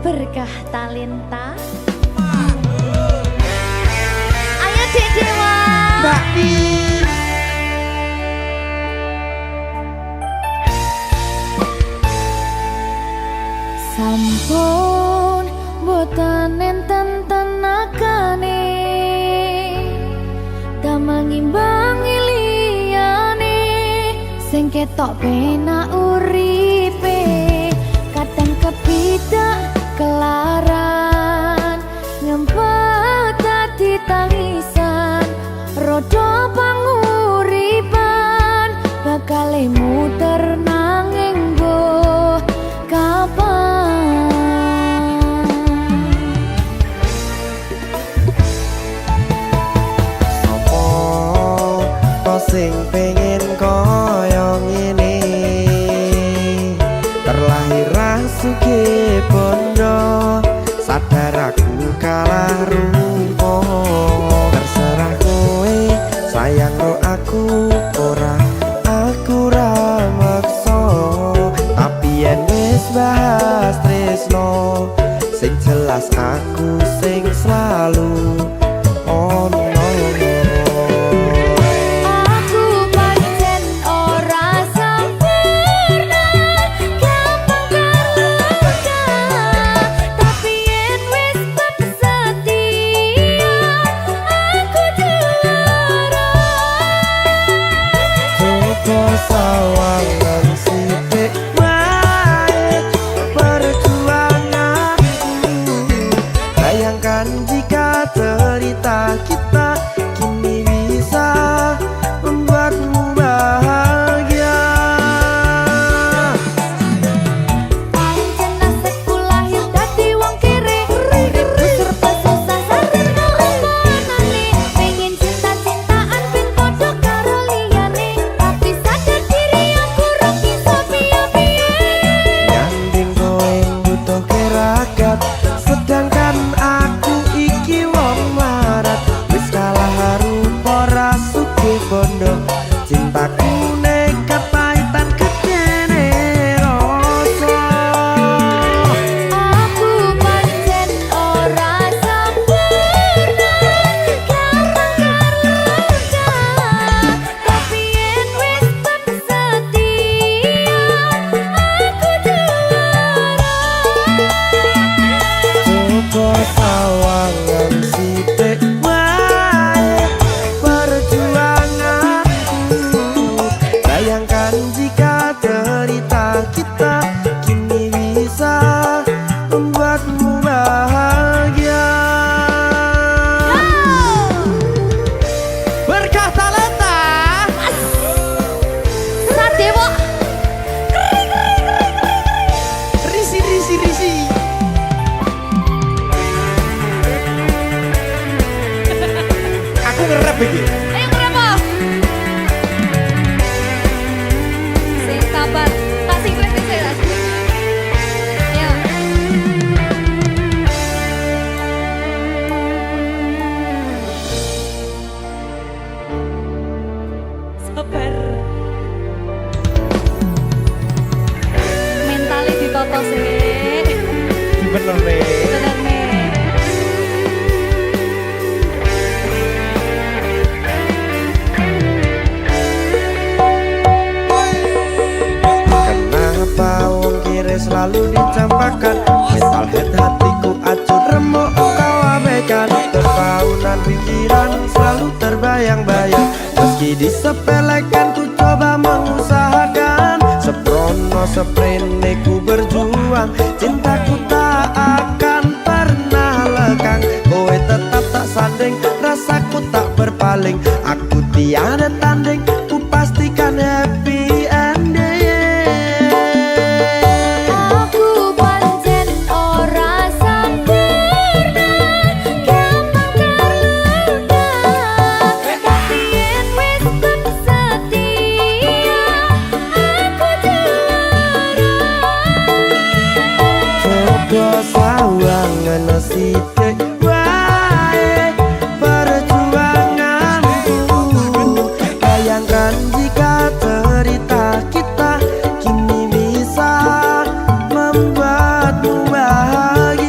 berkah talenta. Ayo Dek Dewa. Mbak Pi. Sampun boten enten tenagane damang imbangi liyane sing ketok penak uripe kadang kepidak kelaran ngempet dadi tangisan rodo panguripan bakal muter nanging mbuh kapan. Sing pengen koyo ngene terlahir rasuke bondo sadar aku kalah rumpo terserah kowe sayang ro aku ora aku ra maksa tapi yen wis bahas tresno sing jelas aku sing selalu ono. Sawangan sithik wae perjuanganku bayangkan jika cerita kita kini bisa membuatmu bahagia. Pancen nasibku lahir dadi wong kere uripku serba susah sadar keomonane pengen cinta-cintaan ben padha karo liyane tapi sadar diri aku ora bisa piye-piye Nyanding kowe butuh keragat sedangkan aku iki wong marat wis kalah rupa rasuke bondo cintaku nekat pahitan kedene rasa. aku pancen ora sempurna gampang karo tapi yen wis setia aku juara. Coba sawangan sithik wae perjuanganku bayangkan jika cerita kita kini bisa membuatmu bahagia. Berkah talenta Sadewo risi. Aku ngerap iki. ayo kenapa? Sing sabar, tak sing kowe sing tak sing. Ayo. Sabar. Mentale ditoto sih. Bener nih. Bener nih. Kenapa wong kiri selalu dicampakkan mental head hatiku acur remuk kau abaikan terpaunan pikiran selalu terbayang-bayang meski disepelekan ku coba mengusahakan seprono seprene ku berjuang cintaku tak akan pernah lekang kowe tetap tak sanding rasaku tak berpaling aku tiada tanding ku pastikan happy ending. Aku pancen ora sempurna gampang terluka tapi yen wis setia aku juara. Coba sawangan sithik wae perjuanganku bayangkan jika cerita kita kini bisa membuatmu bahagia.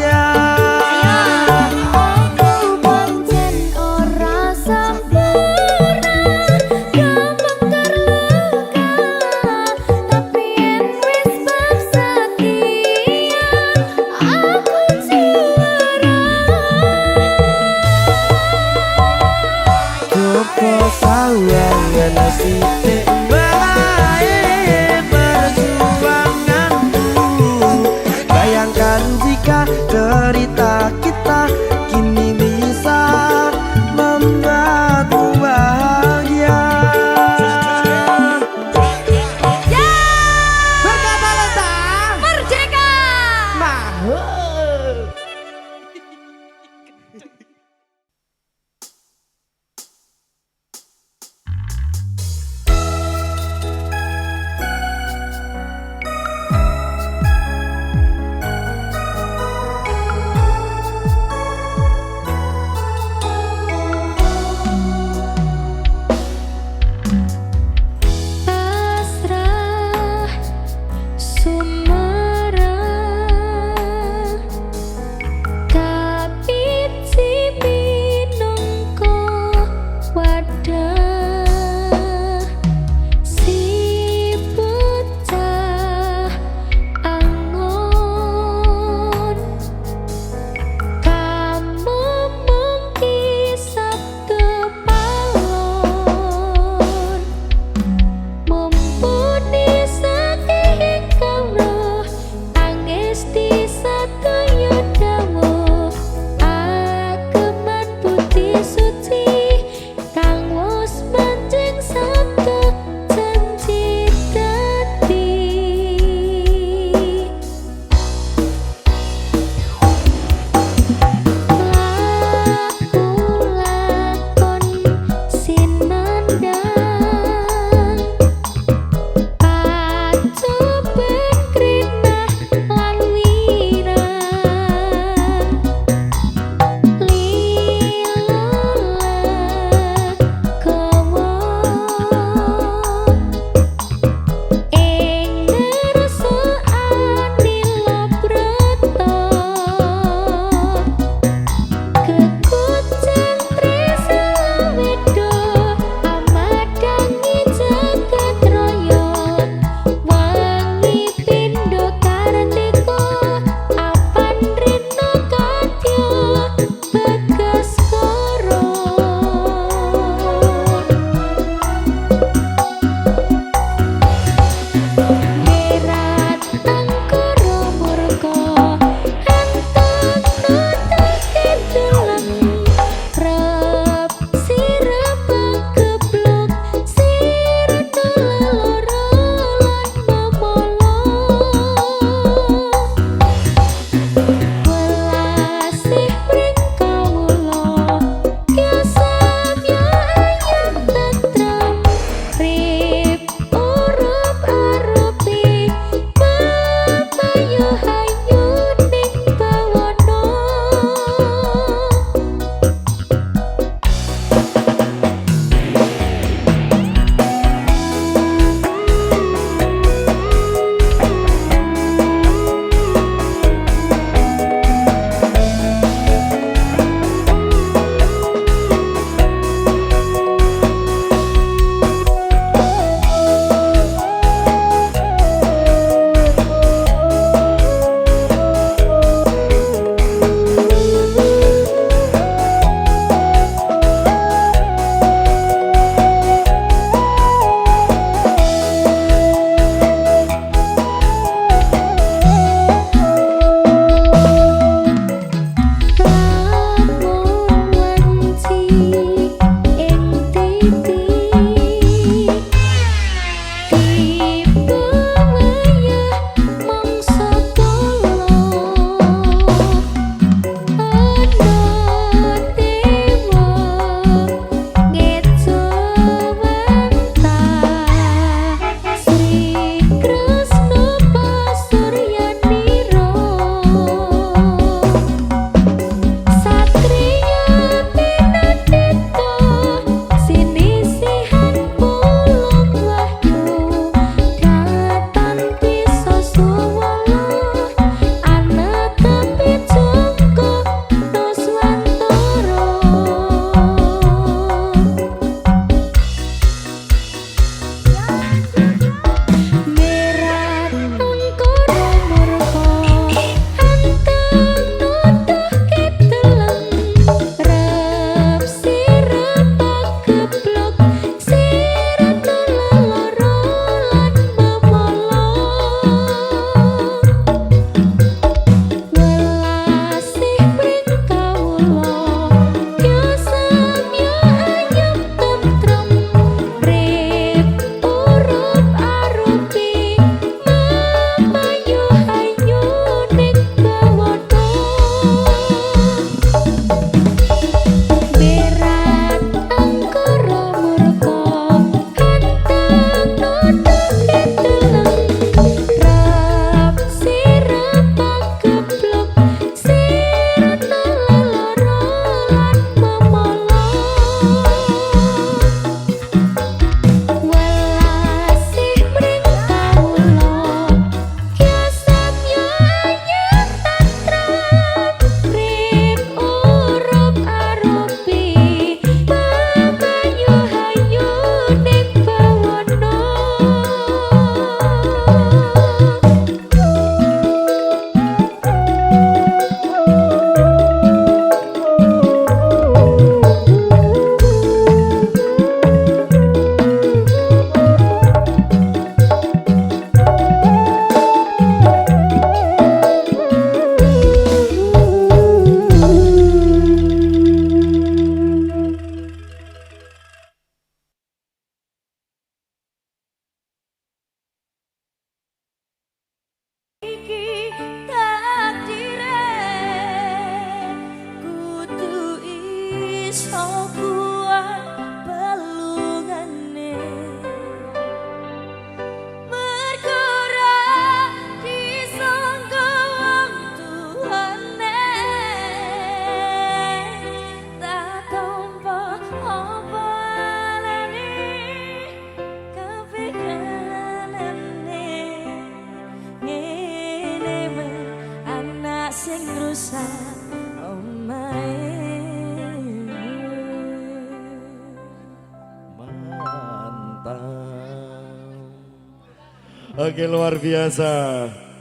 Oke, luar biasa.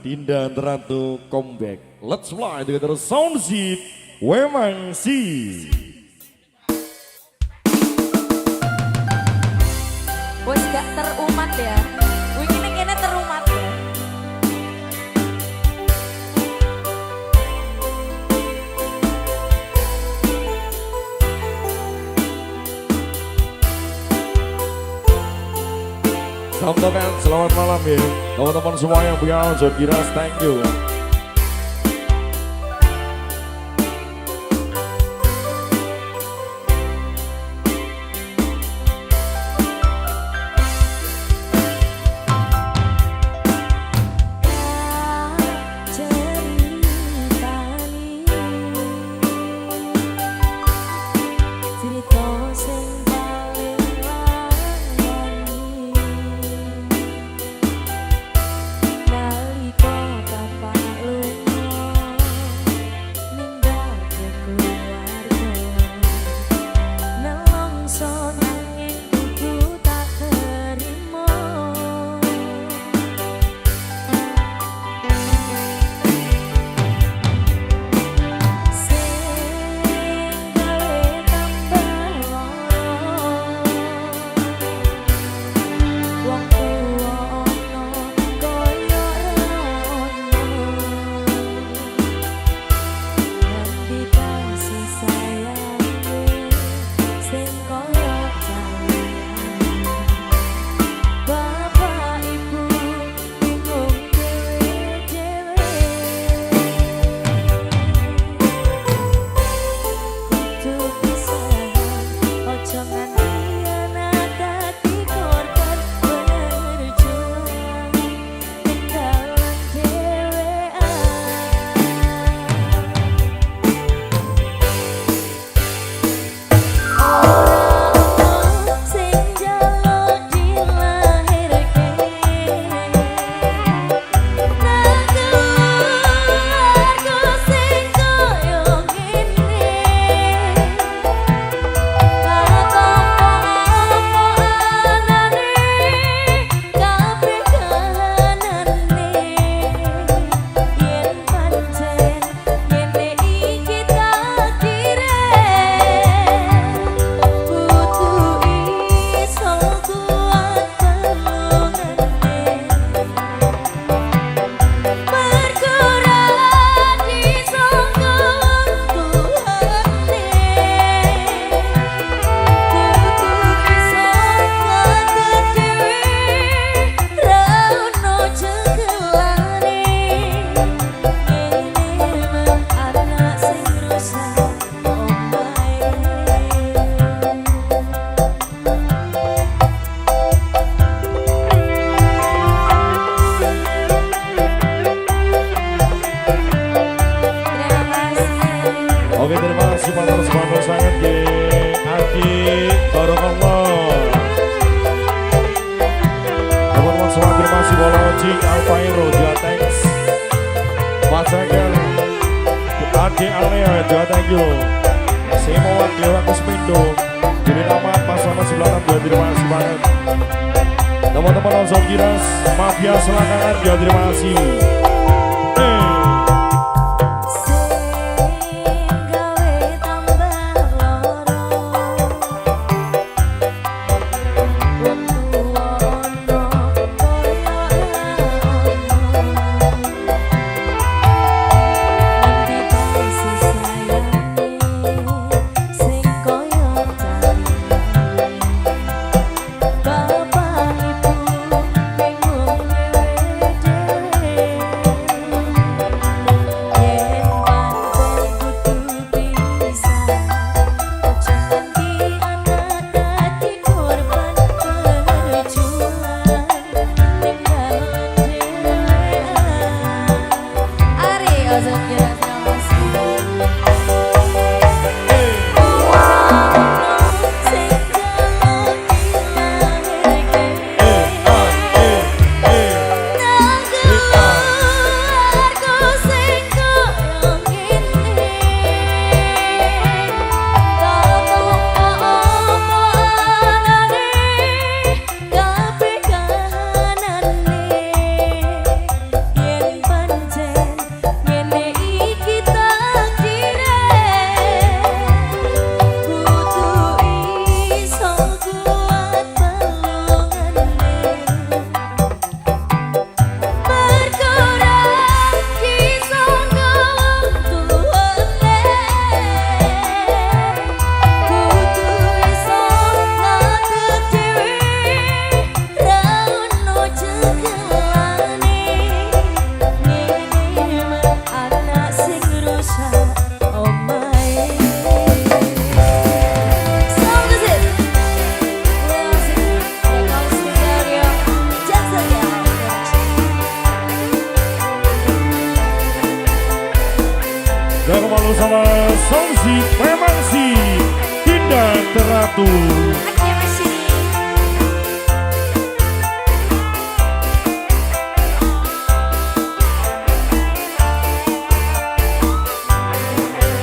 Dinda Ratu comeback. Let's fly dengan terus sound zip. Wemangsi. Wes gak terumat ya. Wih kene terumat ya. Teman-teman, selamat malam ya. Teman-teman semua yang punya John Giras, thank you. Oke, terima kasih sponsor sangat ya Aki Barakallah. Teman-teman semua terima kasih Bolojing Alfairo Jatex Pacakan Adi Aleo Jatex saya mau wakil aku Semindo jadi nama pasangan 96 terima kasih banget. Teman-teman langsung Giras Mafia Selangkangan terima kasih. Halo sama Songsi, memang sih tidak teratur. Oke masih.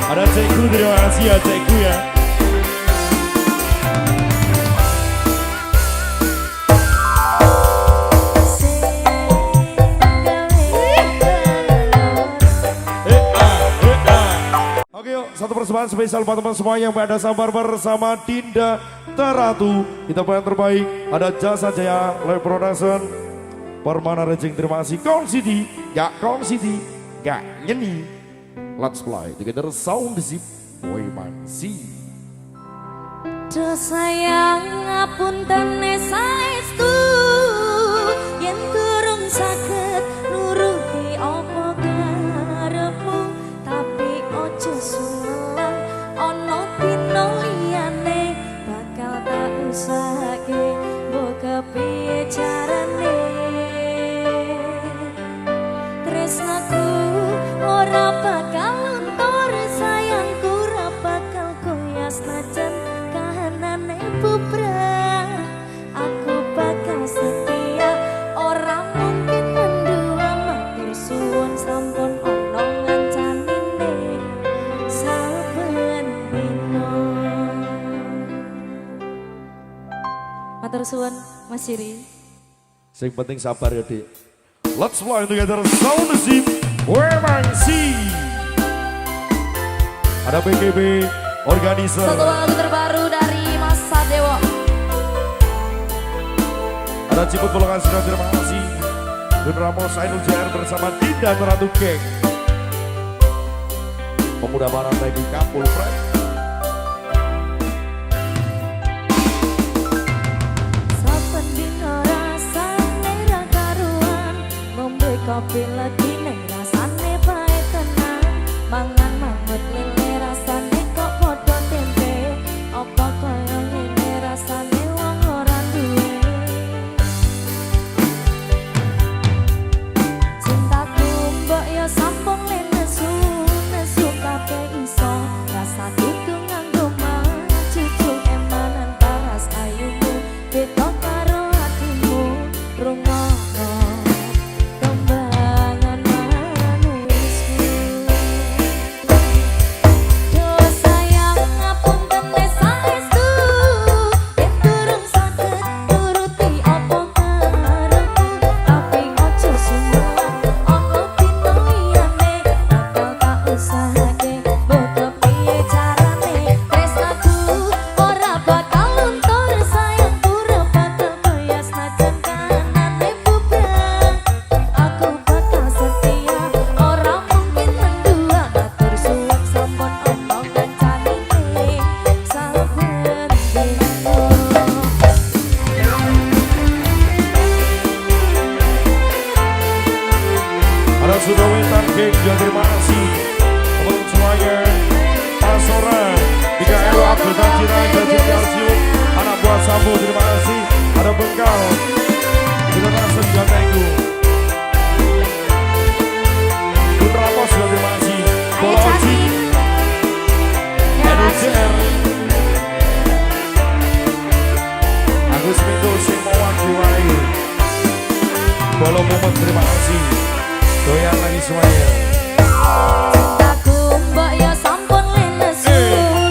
Ada Cekku, terima kasih ya Cekku ya. Oke yuk, satu persembahan spesial buat teman semua yang pada sabar bersama Dinda Teratu. Kita yang terbaik, ada Jasa Jaya Live Production, Permana Rejeng, terima kasih. Kong City, gak nyeni. Let's fly together, sound zip, boy mansi. Do sayang ngapunten saestu yen durung saged nuruti apa karepmu, tapi ojo suwelan ana dina liyane bakal tak usahake mbok kepiye carane. Tresnaku ora bakal luntur, sayangku ora bakal goyah senajan kahanane bubrah. Aku bakal setia, ora mungkin mendua. Matur suwun sampun ana ngancanine saben dina. Matur suwun Mas Siri. Sing penting sabar ya Dik. Let's fly together, sound zip, boy mansi. Ada PGB organizer. Satu lagu terbaru dari Mas Sadewo. Ada Ciput Bolongan Sudah, terima kasih. Dan Ramos Ainul JR bersama Dinda Teratu Geng. Pemuda Barat lagi Kapul Friend. Saben dina rasane ra karuan, ngombe kopi lagi ning rasane bae tenan. Mangan mangut lele rasane kok padha tempe, apa kaya ngene rasane wong ora duwe. Cintaku mbok yo sampun nesu, nesu kabeh iso. Rasa kudu nganggo cucu emanan paras ayumu, beda karo hatimu, rungono kembangan manisku. Do sayang ngapunten saestu, yen durung saged nuruti apa karepmu, tapi ojo sumelan ana dina liyane bakal tak usahake mbok kepiye carane. Tresnaku ora bakal luntur, sayangku ora bakal goyah senajan kahanane bubrah. Aku bakal setia, ora mungkin mendua. Matur suwun sampun ana ngancanine saben dina. Ada Sudah Wetan Geng, juga terima kasih. Untuk semuanya, Pasora, 3 Ero Abdul Tajira, Jajan Kalsium, anak buah Sambo, terima kasih. Ada Bengkal, kita rasa juga thank you. Bun Ramos juga terima kasih. Ayo Bola Caci. Uci, NUCR, Agus Mindo, Simowan, Jiwai, Bolo Momot, terima kasih. Doyan lagi semuanya. Cintaku mbok yo sampun nesu,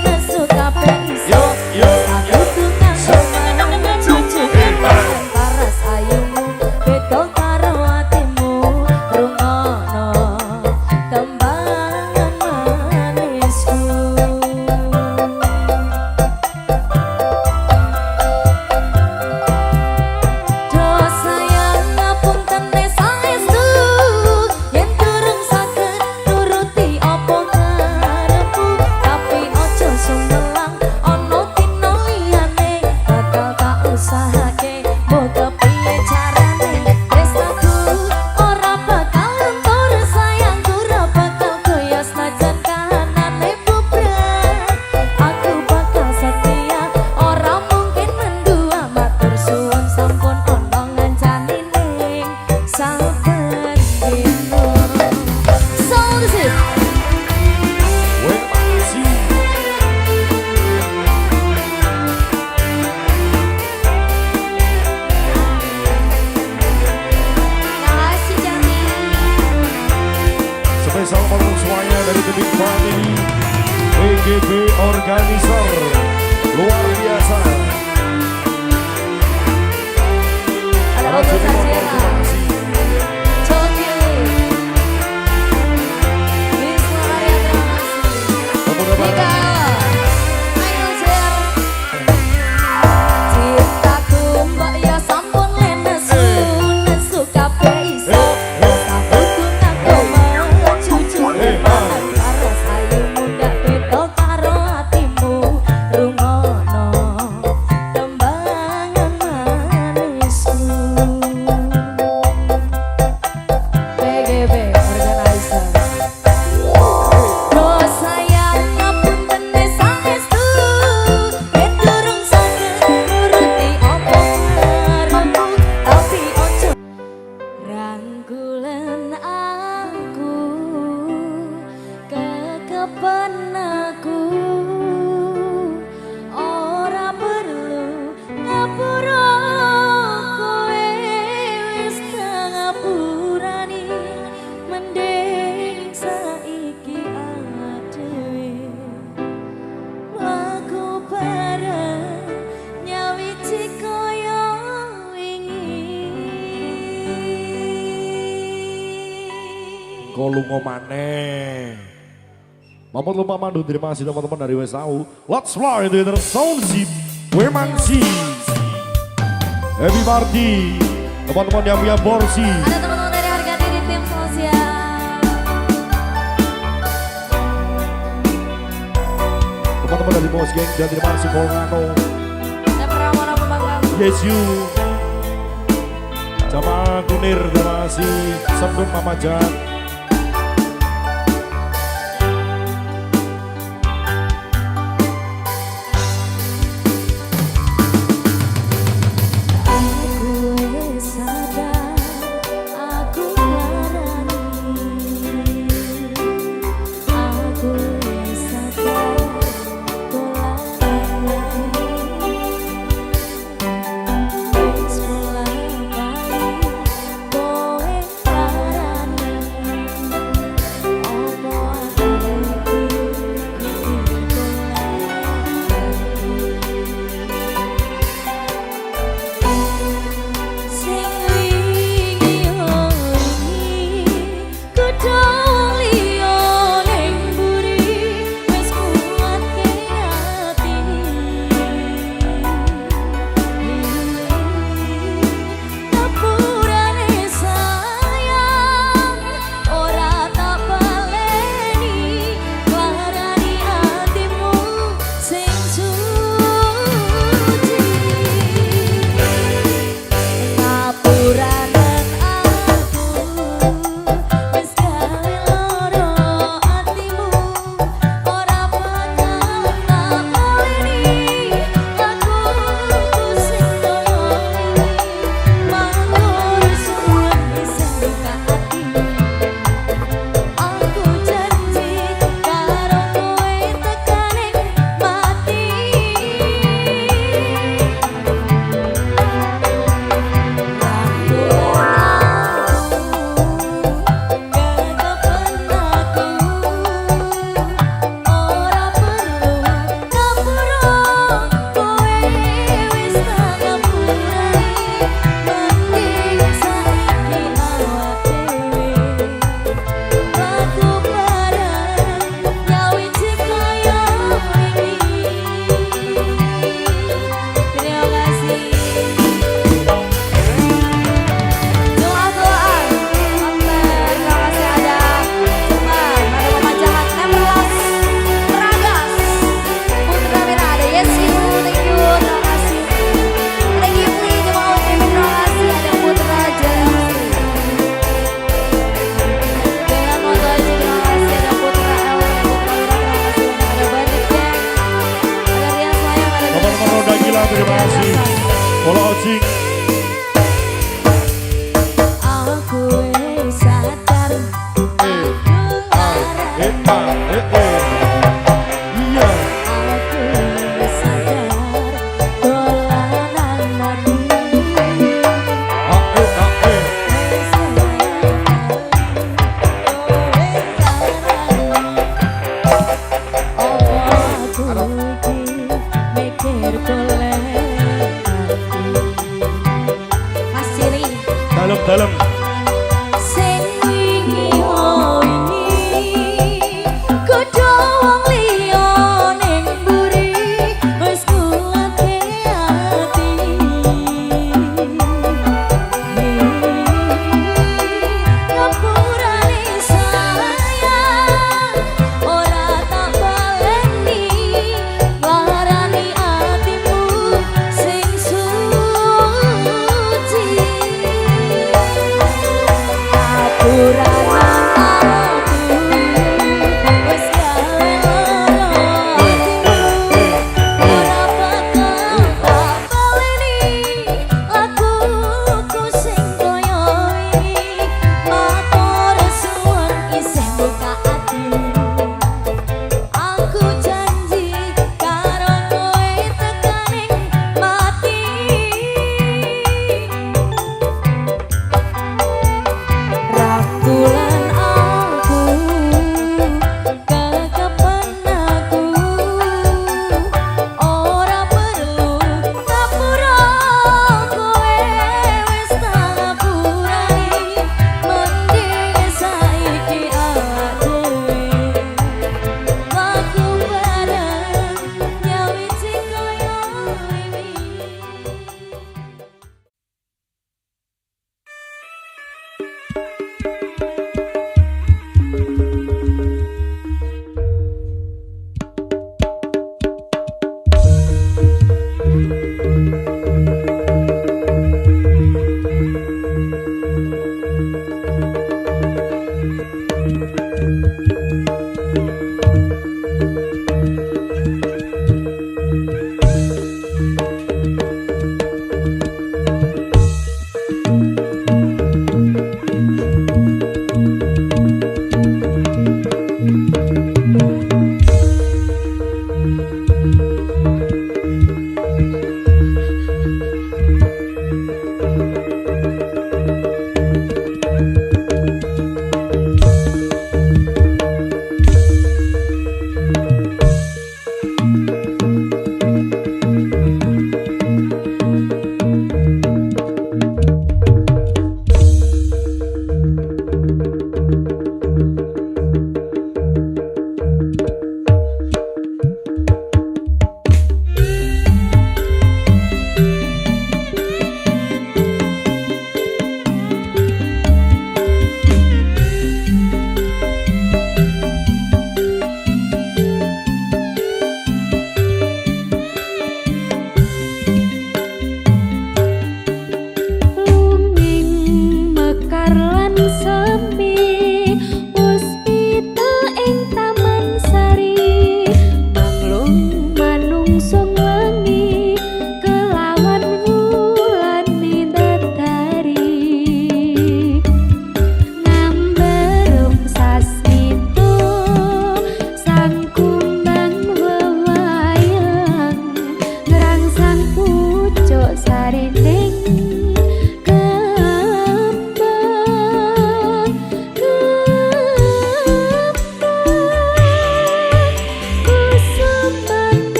nesu kabeh iso. Yo, yo, yo. Aku tukang mangan cucu emanan paras ayumu, beda karo spesial untuk semuanya dari The Big Family EGB Organizer luar biasa. Ada Ogo Sajera, Coki, Wisnu Arya, terima kasih. Nika, ayo Zer. Cintaku mbak ya sampun lenesu, nesu kabeh iso. Sabuku ngaku mecucu lebahan karo sayu muda beda karo hatimu. Rungono tembangan manisku. PGB Organizer. Roh sayang ngapunten saestu, yen durung saged nuruti apa karepmu, tapi ojo rangkulen aku, kekepen aku, ora perlu ngapura kowe wis ngapurani, mending saiki awak dhewe mlaku bareng nyawiji kaya wingi. Kau lungo maneh. Mampun lupa mandu, terima kasih teman-teman dari WSAU. Let's fly to the sound zip. Wemangsi. Happy party. Teman-teman yang punya porsi. Ada teman-teman dari harga diri tim sosial. Teman-teman dari Bos Geng dan terima kasih Volcano. Ada Pramana Pembangkang. Yes you. Jamaah Kunir, terima kasih. Sebelum Mama Jan. Aku wis sadar, aku larani. Aku wis sadar, dolanane. Wis mulai bali, kowe larani. Omo aku sing wingi wingi kudu liya ning mburi wis kuwate ati ngapurane sayang ora tak baleni larani atimu sing suci. Ngapuranen aku wis gawe loro atimu, ora bakal tak baleni lakuku sing koyo wingi, mangur suwene sing buka ati. Aku janji karo kowe tekane mati. Terima kasih. Doa-doa, terima kasih ada Cuman, ada Mama Jahat, Neverlas, Ragas, Putra Mira, ada Yesi, thank you, terima kasih. Ada Gifli, Jamal Wajib, terima kasih, ada Putra Jalawati. Dengan Moto Aji, terima kasih, ada Putra Elmi, Putra Mira, terima kasih. Ada Bandit Gang, ada Rian Sayang, ada Teman-teman Roda Gila, terima kasih. Kalau Ojing. Aku wis sadar, aku larani. Iya. Aku wis sadar, dolanan ati. Ae. Wis sayang, kowe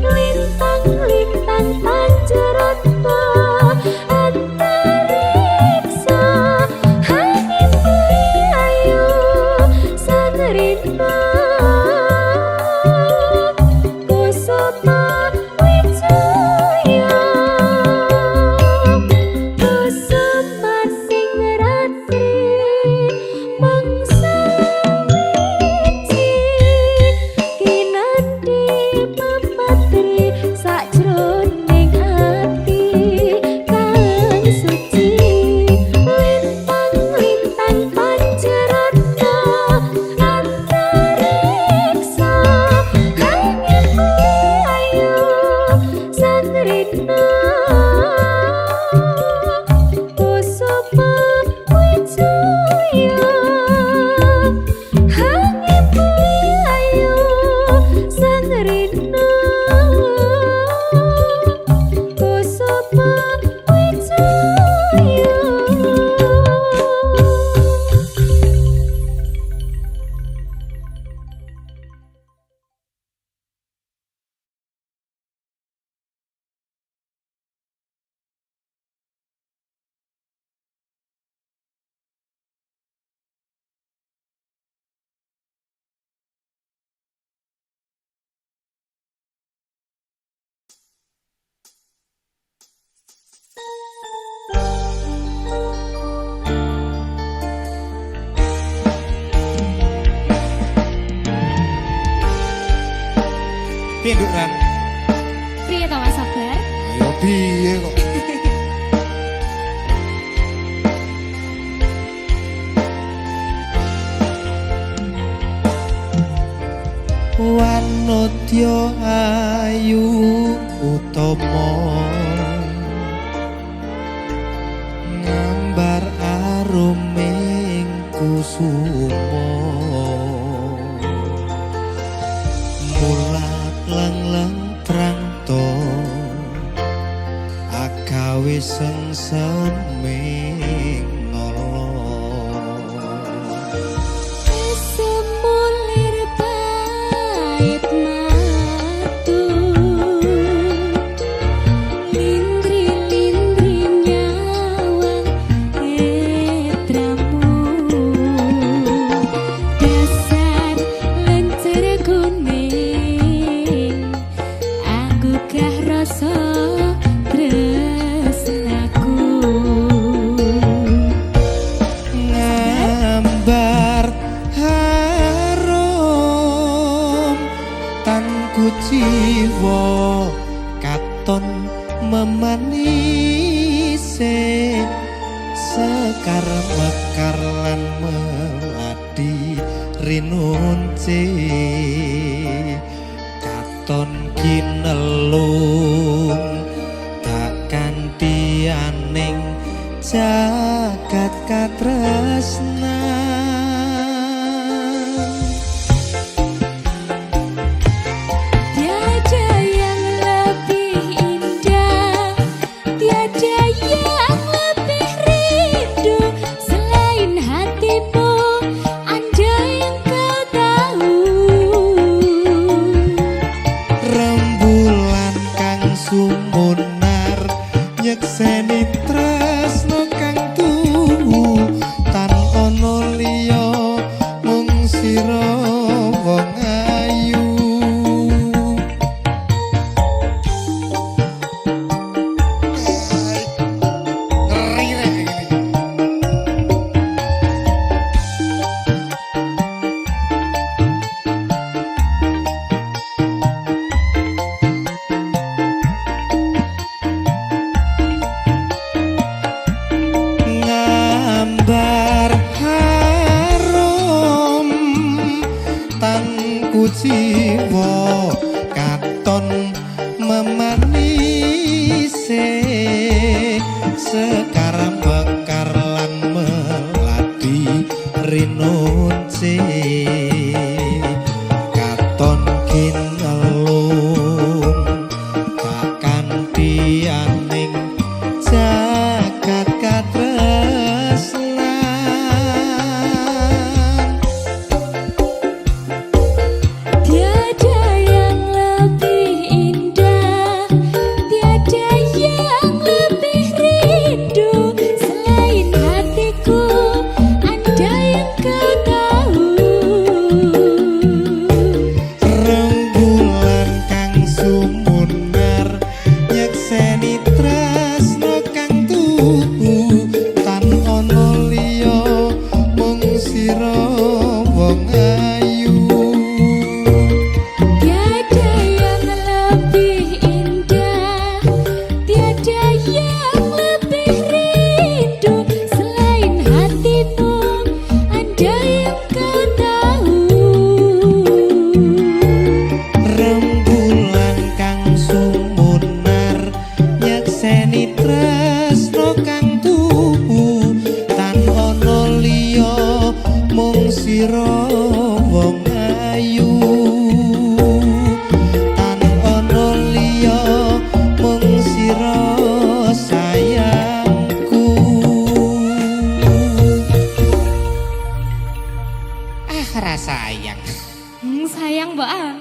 Lintang-lintang pancerat Piye Nduk Ran? Piye to Mas Sabar? Ayo piye kok? Wanodya ayu utama ngambar aruming kusuma mulat lang-lang prangto agawe sengseming Semulir pait matu Lindri-lindri nyawang etramu Dasar lencer kuning Aku gah rasa tresnaku ngambar harum tanku jiwa katon memanise sekar mekar lan meladi rinunce katon kinelung tak kantianing jagat katresnan Tiada yang lebih indah Tiada yang lebih rindu Selain hatimu Andai engkau tahu rembulan kang sumunar nyekseni tresno kang tuhu tan ono liya mung sira wong ayu ngeri rek iki ngambar harum tanku jiwa katon memanise sekar mekar lan meladi rinunce katon kinelung tak kantianing jagat katresnan Tiada yang lebih indah Tiada yang lebih rindu Selain hatiku Andai engkau tahu rembulan kang sumunar nyekseni tresno kang tuhu tan ono liya mung sira wong ayu Tiada yang lebih indah Tiada yang lebih rindu Selain hatimu Andai engkau tahu rembulan kang sumunar nyekseni tresno kang tuhu tan ono liya mung sira wong ayu tan ono liya mung sira sayangku sayang Sayang mbak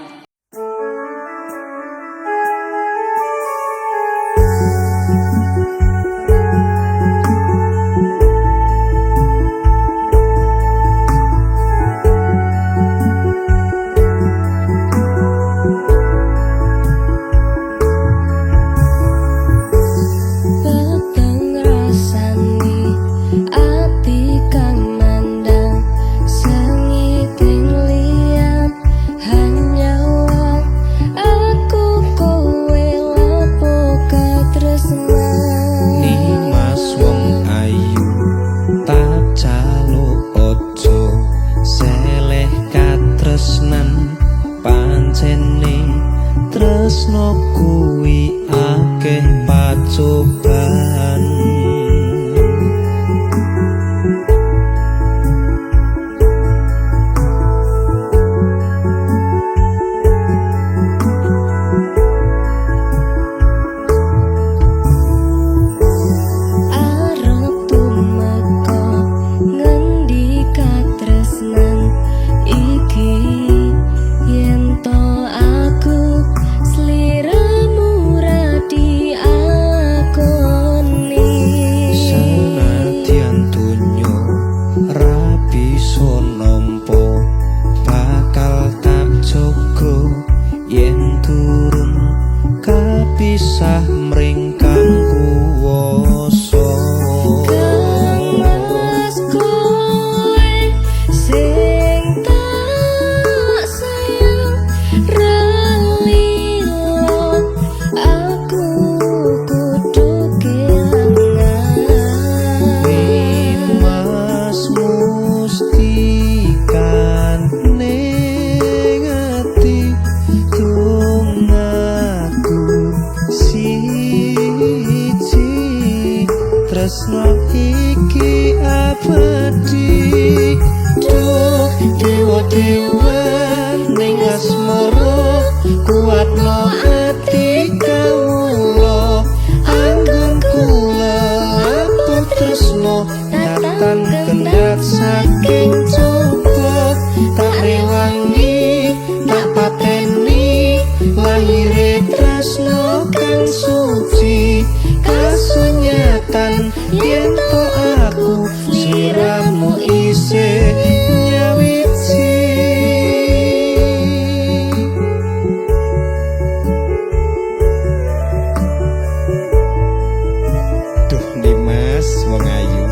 iki abadi. Duh dewa-dewa ning asmara kuatno ati kawula. Anggun kula laput tresno datang kendhat saking coba. Tak rewangi tak pateni lahire tresno kang suci. Kasunyatan yen to aku sliramu isih nyawiji. Duh Dimas wong ayu,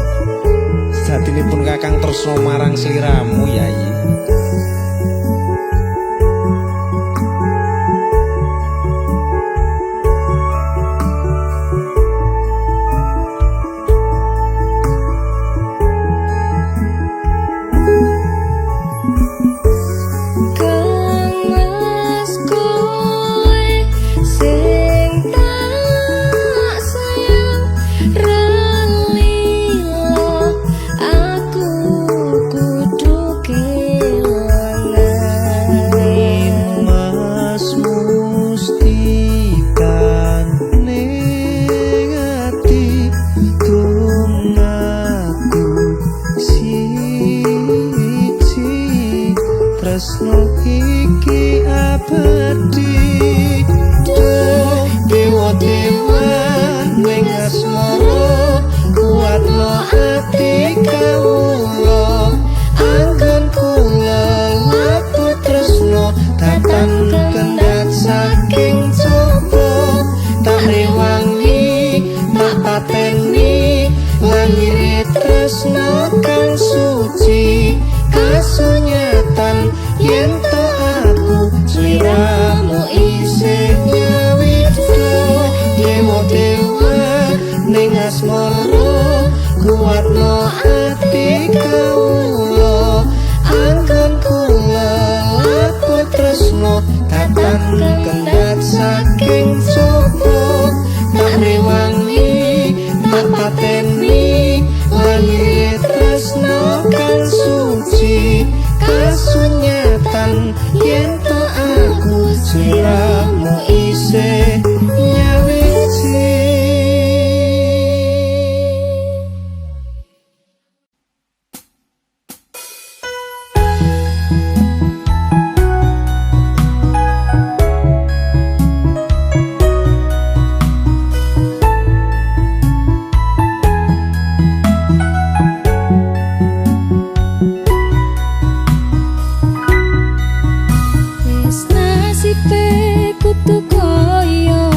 satinipun kakang tresno marang sliramu Yayi. Kemas kowe sing tak sayang relila aku kudu kelangan. Mas mustikan ning ati tungaku siji. Tresno iki abadi. Duh dewa-dewa ning asmara kuatno ati kawula. Anggun kula laput tresno datang kendhat saking coba. Tak rewangi tak pateni lahire tresno kang suci. Kasunyatan yen to aku sliramu isih nyawiji. Dewa-dewa ning asmara kuatno ati kawula. Anggun kula laput tresno datang kendhat saking coba. Tak rewangi tak pateni lahire tresno kang suci. Kasunyatan yen to aku sliramu isih nyawiji. Wis nasibe kudu koyo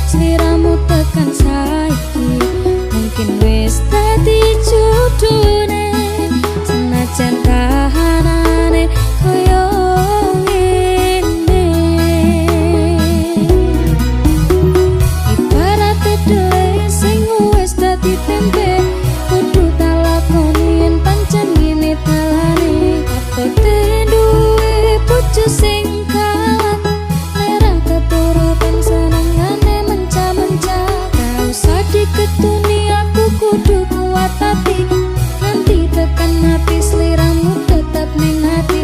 sliramu tekan saiki mungkin wis dadi judune senajan kahanane koyo ngene ibarat dhewe sing wis dadi tempe kudu tak lakoni yen pancen ngene dalane kapote duwe bojo sing kalah merah keturutan senengane menca-menca gak usah diketuni aku kudu kuat hati nanti tekan hati sliramu tetap ning hati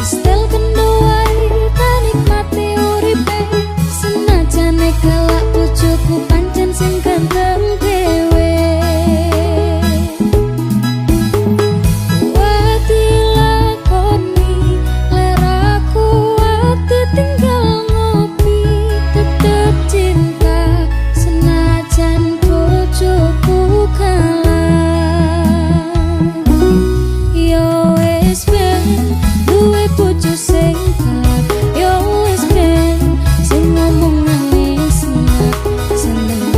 istel kendoai tak nikmati uripe senajane kelak bojoku pancen sing ganteng dhewe kuati lakoni leraku ati tinggal ngopi tetep cinta senajan bojoku kalah yo wis ben duwe bojo sing kalah yo wis ben sing ngomongane seneng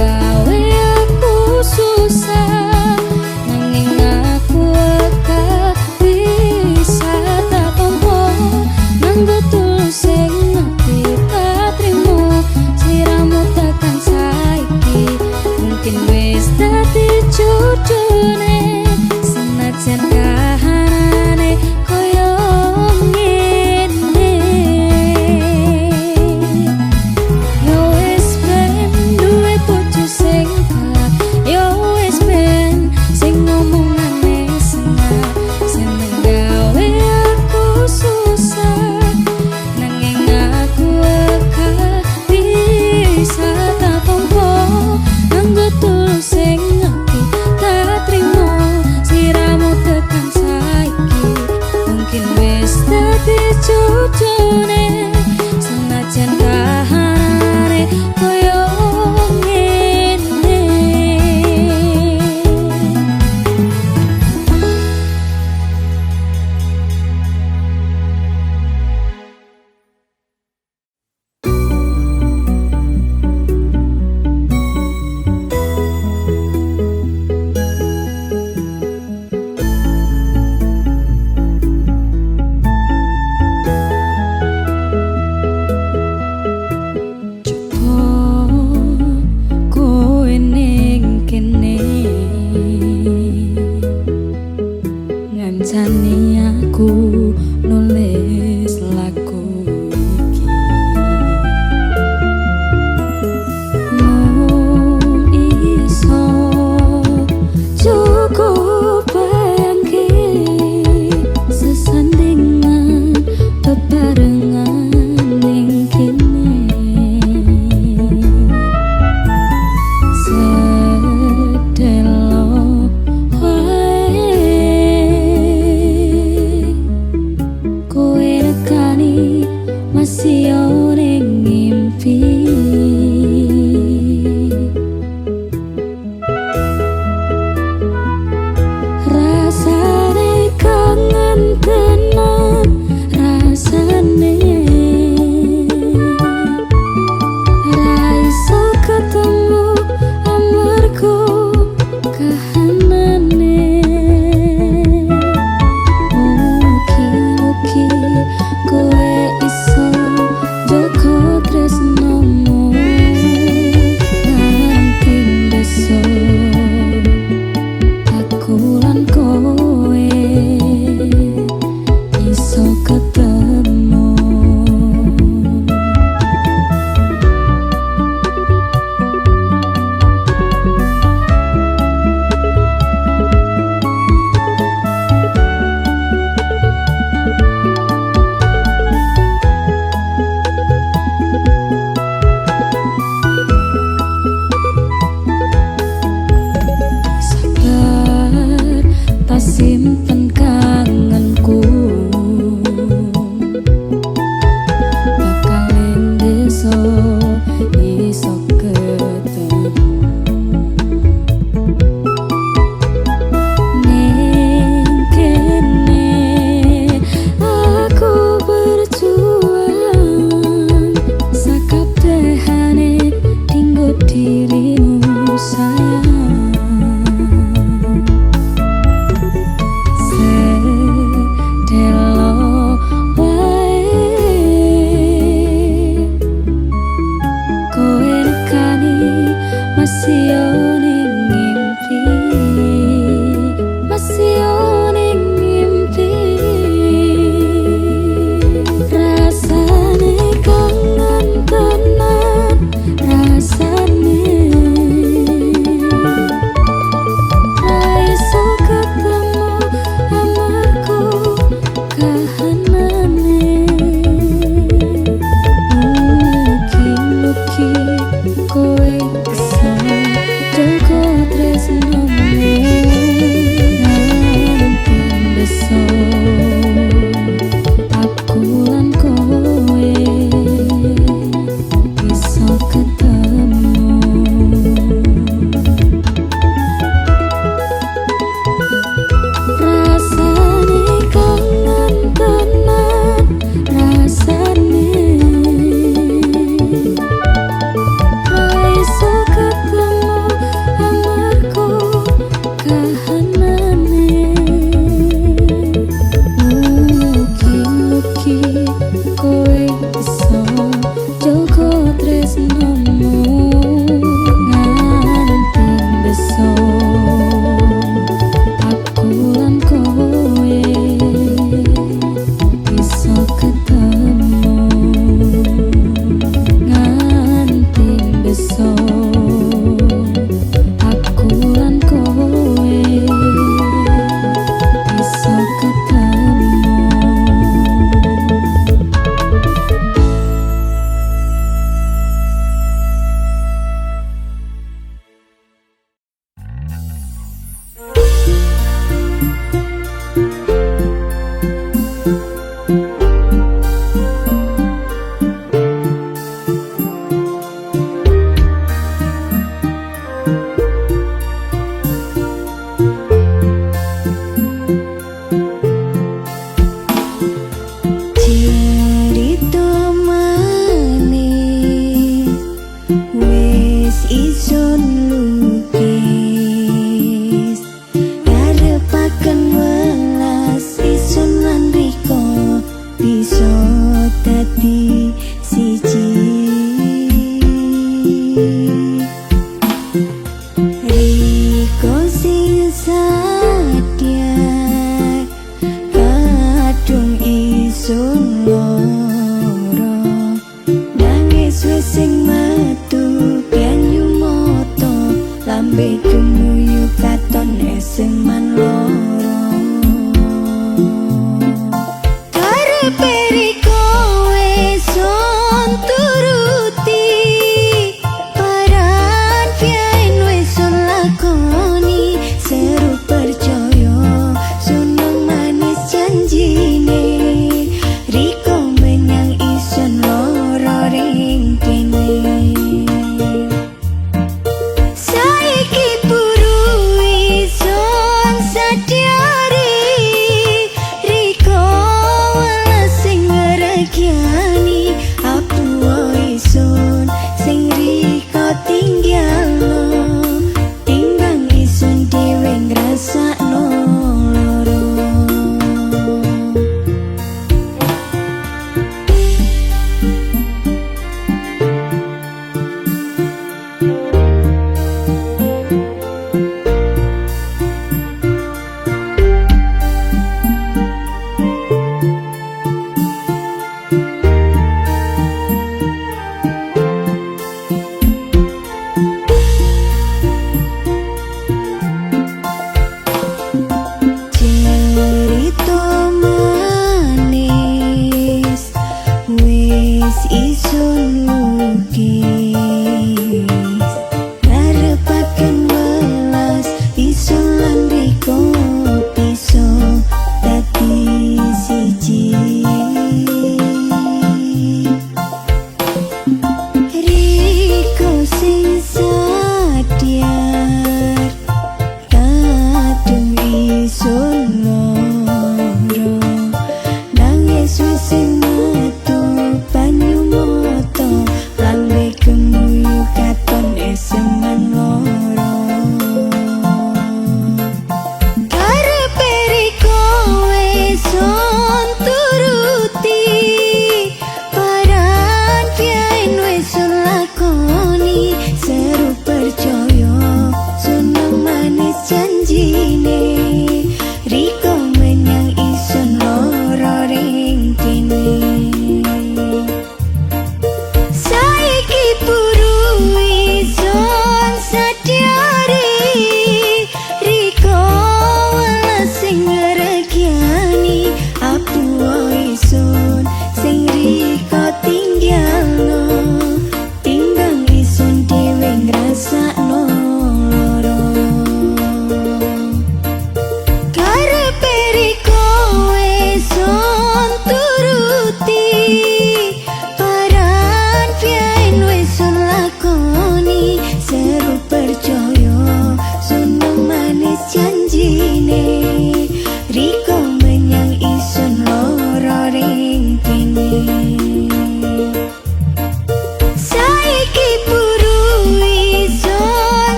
hati